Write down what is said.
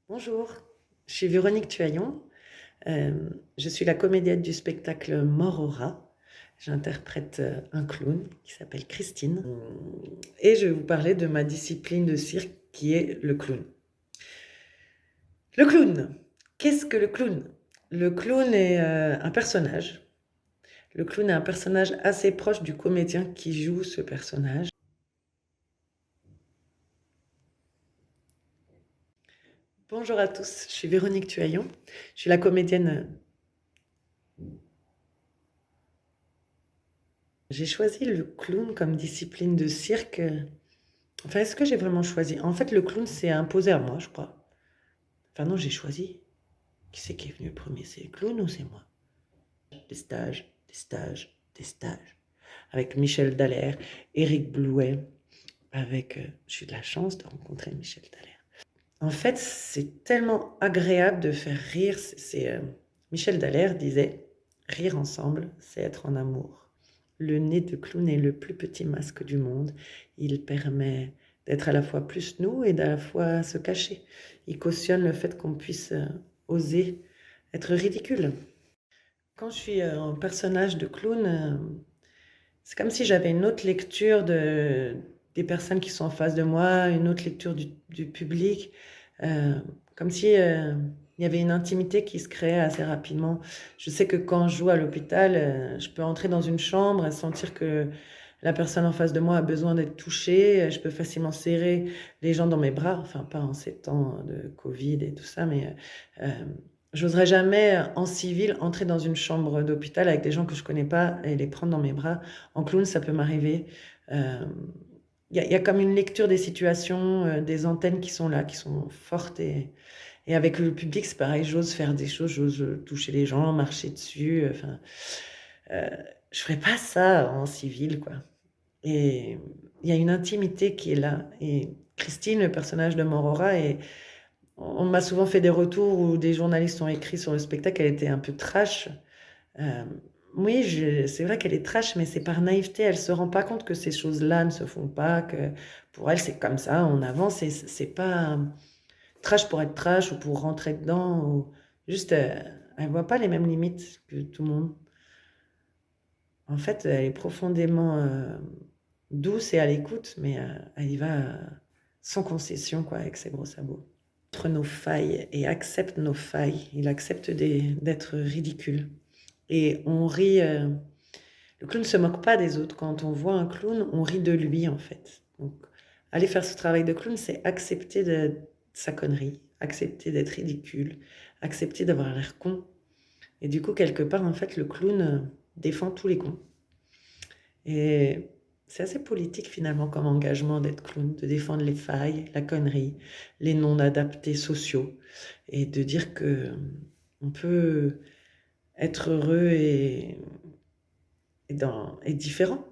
Bonjour, je suis Véronique Tuaillon. Je suis la comédienne du spectacle Mort au rat. J'interprète un clown qui s'appelle Christine. Et je vais vous parler de ma discipline de cirque qui est le clown. Le clown. Qu'est-ce que le clown? Le clown est un personnage. Le clown est un personnage assez proche du comédien qui joue ce personnage. Bonjour à tous, je suis Véronique Tuaillon. Je suis la comédienne. J'ai choisi le clown comme discipline de cirque. Enfin, est-ce que j'ai vraiment choisi? En fait, le clown s'est imposé à moi, je crois. Enfin non, j'ai choisi. Qui c'est qui est venu le premier? C'est le clown ou c'est moi? Des stages, des stages, des stages. Avec Michel Dallaire, Éric Blouet, avec... j'ai eu de la chance de rencontrer Michel Dallaire. En fait, c'est tellement agréable de faire rire. Michel Dallaire disait, rire ensemble, c'est être en amour. Le nez de clown est le plus petit masque du monde. Il permet d'être à la fois plus nous et à la fois se cacher. Il cautionne le fait qu'on puisse oser être ridicule. Quand je suis en personnage de clown, c'est comme si j'avais une autre lecture des personnes qui sont en face de moi, une autre lecture du public, euh, comme si il y avait une intimité qui se créait assez rapidement. Je sais que quand je joue à l'hôpital, je peux entrer dans une chambre et sentir que la personne en face de moi a besoin d'être touchée. Je peux facilement serrer les gens dans mes bras, enfin pas en ces temps de Covid et tout ça, mais j'oserais jamais en civil entrer dans une chambre d'hôpital avec des gens que je connais pas et les prendre dans mes bras. En clown, ça peut m'arriver. Euh, il y a comme une lecture des situations, des antennes qui sont là, qui sont fortes. Et avec le public, c'est pareil, j'ose faire des choses, j'ose toucher les gens, marcher dessus. Enfin, euh, je ferais pas ça en civil, quoi. Et il y a une intimité qui est là. Et Christine, le personnage de Morora, on m'a souvent fait des retours où des journalistes ont écrit sur le spectacle qu'elle était un peu trash. Euh, oui, c'est vrai qu'elle est trash, mais c'est par naïveté. Elle se rend pas compte que ces choses-là ne se font pas, que pour elle, c'est comme ça, on avance. Et c'est pas trash pour être trash ou pour rentrer dedans. Juste, elle voit pas les mêmes limites que tout le monde. En fait, elle est profondément douce et à l'écoute, mais elle y va sans concession, quoi, avec ses gros sabots. Entre nos failles et accepte nos failles. Il accepte d'être ridicule. Et on rit. Le clown ne se moque pas des autres. Quand on voit un clown, on rit de lui, en fait. Donc, aller faire ce travail de clown, c'est accepter sa connerie, accepter d'être ridicule, accepter d'avoir l'air con. Et du coup, quelque part, en fait, le clown défend tous les cons. Et c'est assez politique, finalement, comme engagement d'être clown, de défendre les failles, la connerie, les non-adaptés sociaux, et de dire que on peut être heureux et différent.